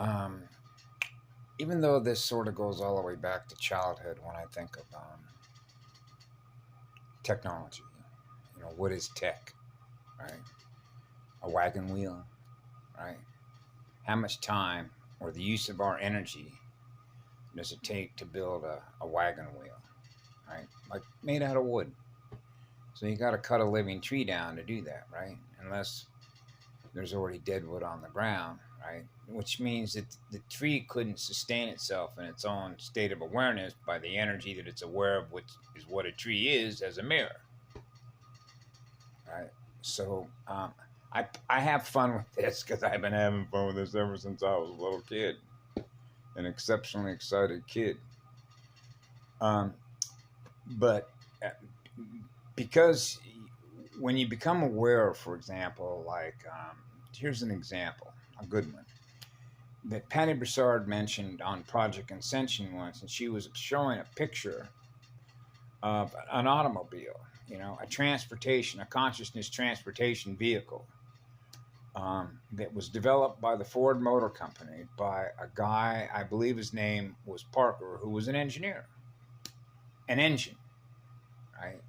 Um, Even though this sort of goes all the way back to childhood when I think of technology, what is tech, right? A wagon wheel, right? How much time or the use of our energy does it take to build a wagon wheel, right? Like made out of wood. So you got to cut a living tree down to do that, right? Unless there's already dead wood on the ground, right? Which means that the tree couldn't sustain itself in its own state of awareness by the energy that it's aware of, which is what a tree is as a mirror, right? So I have fun with this because I've been having fun with this ever since I was a little kid, an exceptionally excited kid. Um, but uh, because when you become aware, for example, like here's an example, a good one that Patty Broussard mentioned on Project Ascension once, and she was showing a picture of an automobile, a transportation, a consciousness transportation vehicle that was developed by the Ford Motor Company by a guy, I believe his name was Parker, who was an engineer, an engine, right?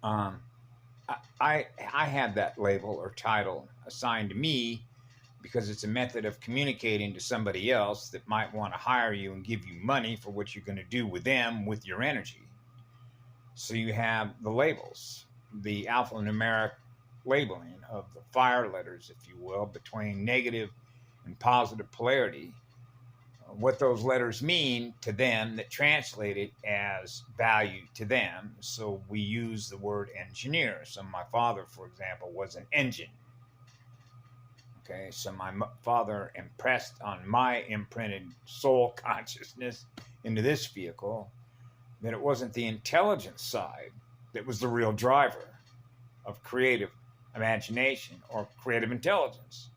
Um, I had that label or title assigned to me because it's a method of communicating to somebody else that might want to hire you and give you money for what you're going to do with them with your energy. So you have the labels, the alphanumeric labeling of the fire letters, if you will, between negative and positive polarity, what those letters mean to them that translate it as value to them. So we use the word engineer. So my father, for example, was an engine. Okay, so my father impressed on my imprinted soul consciousness into this vehicle that it wasn't the intelligence side that was the real driver of creative imagination or creative intelligence.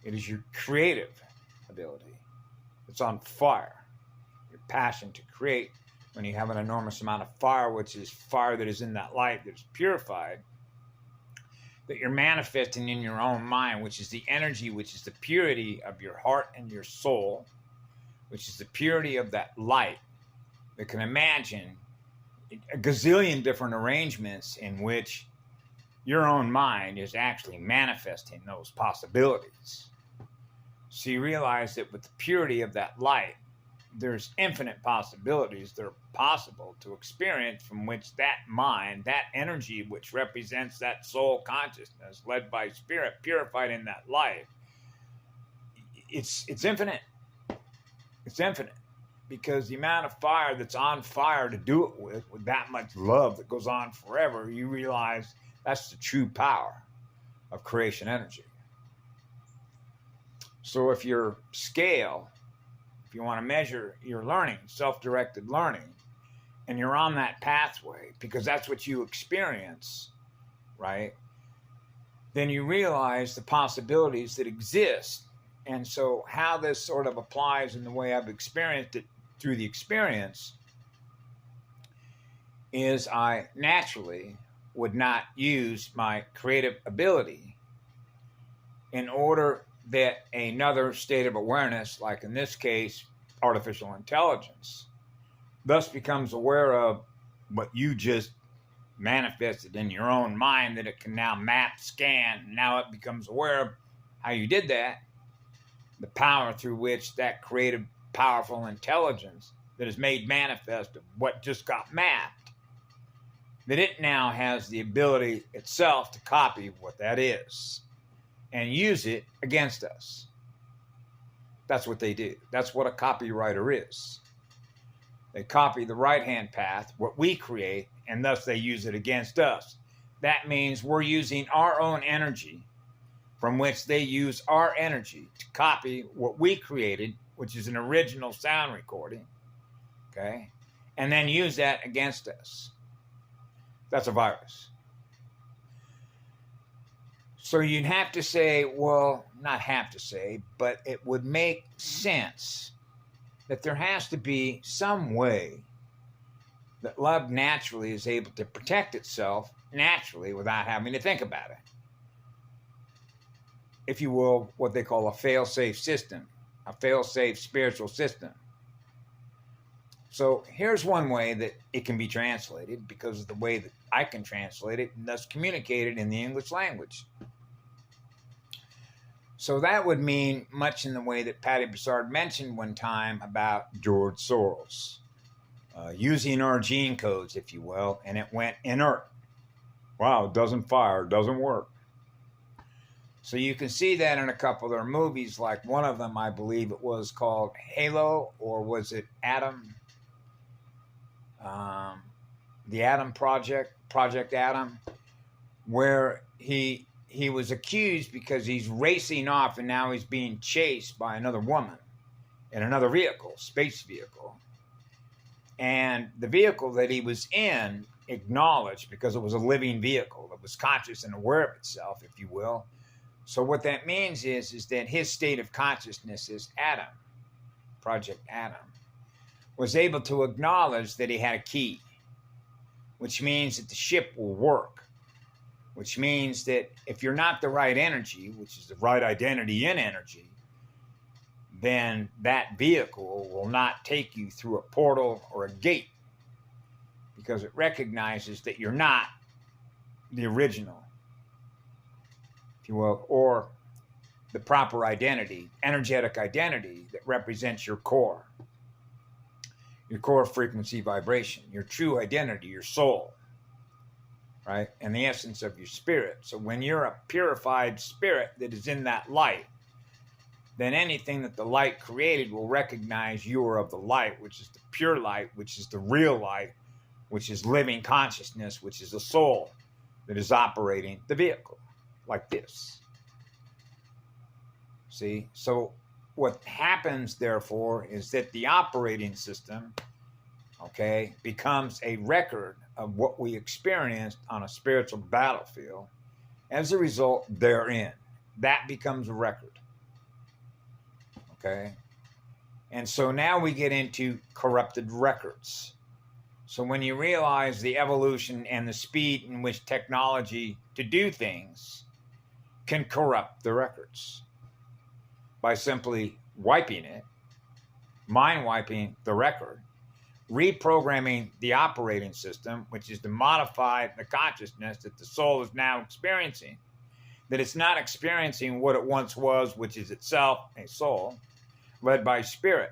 It is your creative ability. It's on fire. Your passion to create when you have an enormous amount of fire, which is fire that is in that light that is purified, that you're manifesting in your own mind, which is the energy, which is the purity of your heart and your soul, which is the purity of that light that can imagine a gazillion different arrangements in which your own mind is actually manifesting those possibilities. So you realize that with the purity of that light, there's infinite possibilities that are possible to experience from which that mind, that energy, which represents that soul consciousness led by spirit, purified in that light, it's infinite. It's infinite because the amount of fire that's on fire to do it with that much love that goes on forever, you realize that's the true power of creation energy. So if your scale, if you want to measure your learning, self-directed learning, and you're on that pathway because that's what you experience, right? Then you realize the possibilities that exist. And so how this sort of applies in the way I've experienced it through the experience is I naturally would not use my creative ability in order that another state of awareness, like in this case, artificial intelligence, thus becomes aware of what you just manifested in your own mind, that it can now map, scan, and now it becomes aware of how you did that, the power through which that creative, powerful intelligence that is made manifest of what just got mapped, that it now has the ability itself to copy what that is and use it against us. That's what they do. That's what a copywriter is. They copy the right-hand path, what we create, and thus they use it against us. That means we're using our own energy from which they use our energy to copy what we created, which is an original sound recording, okay? And then use that against us. That's a virus. So you'd have to say, well, not have to say, but it would make sense that there has to be some way that love naturally is able to protect itself naturally without having to think about it. if you will, what they call a fail-safe system, a fail-safe spiritual system. So here's one way that it can be translated, because of the way that I can translate it and thus communicate it in the English language. So that would mean much in the way that Patty Broussard mentioned one time about George Soros, using our gene codes, if you will, and it went inert. Wow, it doesn't fire, it doesn't work. So you can see that in a couple of their movies, like one of them, I believe it was called Halo, or was it Adam? The Adam Project, Project Adam, where he was accused because he's racing off and now he's being chased by another woman in another vehicle, space vehicle. And the vehicle that he was in acknowledged, because it was a living vehicle that was conscious and aware of itself, if you will. So what that means is that his state of consciousness is Adam, Project Adam, was able to acknowledge that he had a key, which means that the ship will work, which means that if you're not the right energy, which is the right identity in energy, then that vehicle will not take you through a portal or a gate, because it recognizes that you're not the original, if you will, or the proper identity, energetic identity that represents your core frequency vibration, your true identity, your soul, right? And the essence of your spirit. So when you're a purified spirit that is in that light, then anything that the light created will recognize you are of the light, which is the pure light, which is the real light, which is living consciousness, which is the soul that is operating the vehicle like this. See? So what happens, therefore, is that the operating system, okay, becomes a record of what we experienced on a spiritual battlefield. As a result, therein, that becomes a record. Okay? And so now we get into corrupted records. So when you realize the evolution and the speed in which technology to do things can corrupt the records by simply wiping it, mind wiping the record, reprogramming the operating system, which is to modify the consciousness that the soul is now experiencing, that it's not experiencing what it once was, which is itself a soul led by spirit.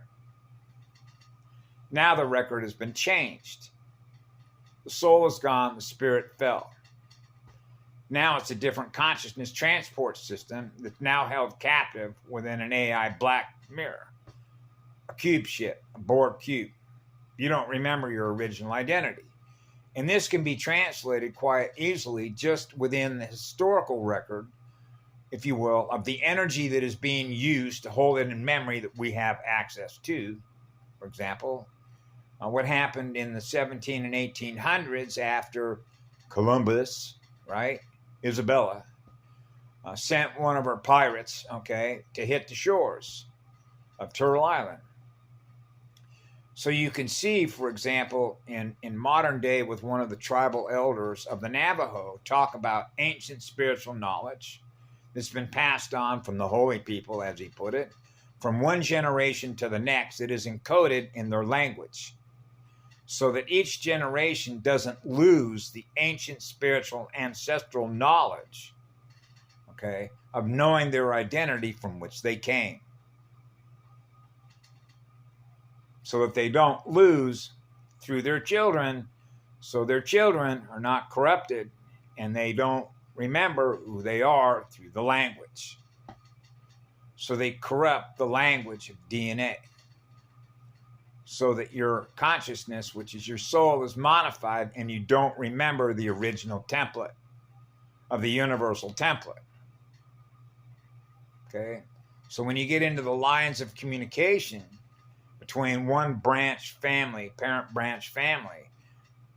Now the record has been changed. The soul is gone, the spirit fell. Now it's a different consciousness transport system that's now held captive within an AI black mirror, a cube ship, a Borg cube. You don't remember your original identity. And this can be translated quite easily just within the historical record, if you will, of the energy that is being used to hold it in memory that we have access to. For example, what happened in the 17 and 1800s after Columbus, right? Isabella sent one of her pirates, okay, to hit the shores of Turtle Island. So you can see, for example, in modern day with one of the tribal elders of the Navajo talk about ancient spiritual knowledge that's been passed on from the holy people, as he put it, from one generation to the next. It is encoded in their language, so that each generation doesn't lose the ancient spiritual ancestral knowledge, okay, of knowing their identity from which they came. So that they don't lose through their children, so their children are not corrupted and they don't remember who they are through the language. So they corrupt the language of DNA, so that your consciousness, which is your soul, is modified and you don't remember the original template of the universal template. Okay? So when you get into the lines of communication between one branch family, parent branch family,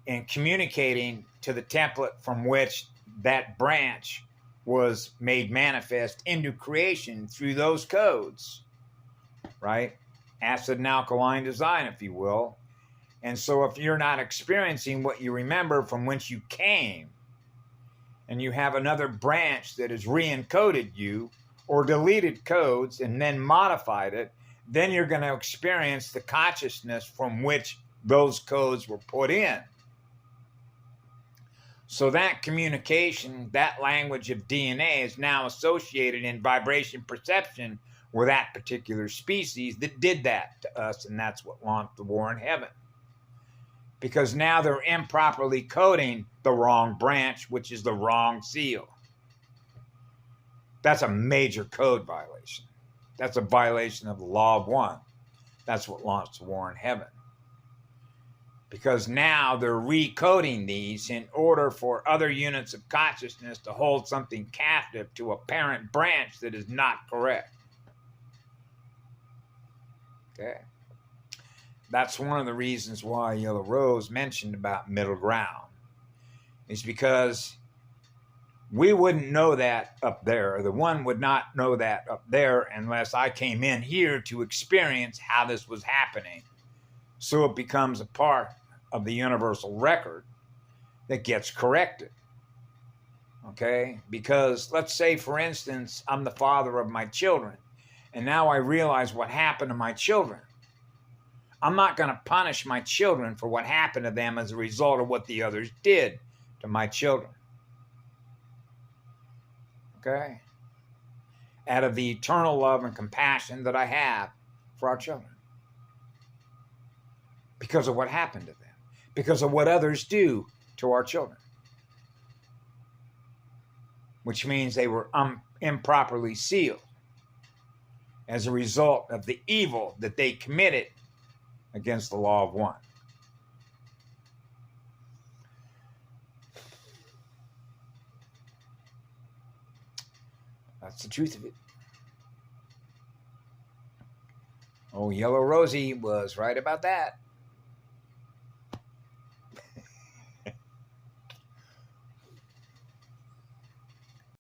and communicating to the template from which that branch was made manifest into creation through those codes, right? Acid and alkaline design, if you will. And so if you're not experiencing what you remember from whence you came, and you have another branch that has re-encoded you, or deleted codes and then modified it, then you're going to experience the consciousness from which those codes were put in. So that communication, that language of DNA is now associated in vibration perception with that particular species that did that to us, and that's what launched the war in heaven. Because now they're improperly coding the wrong branch, which is the wrong seal. That's a major code violation. That's a violation of the law of one. That's what launched the war in heaven. Because now they're recoding these in order for other units of consciousness to hold something captive to a parent branch that is not correct. Okay? That's one of the reasons why Yellow Rose mentioned about middle ground. Is because we wouldn't know that up there. The one would not know that up there unless I came in here to experience how this was happening. So it becomes a part of the universal record that gets corrected. Okay? Because let's say, for instance, I'm the father of my children, and now I realize what happened to my children. I'm not going to punish my children for what happened to them as a result of what the others did to my children. Okay? Out of the eternal love and compassion that I have for our children. Because of what happened to them. Because of what others do to our children. Which means they were improperly sealed as a result of the evil that they committed against the law of one. That's the truth of it. Oh, Yellow Rosie was right about that.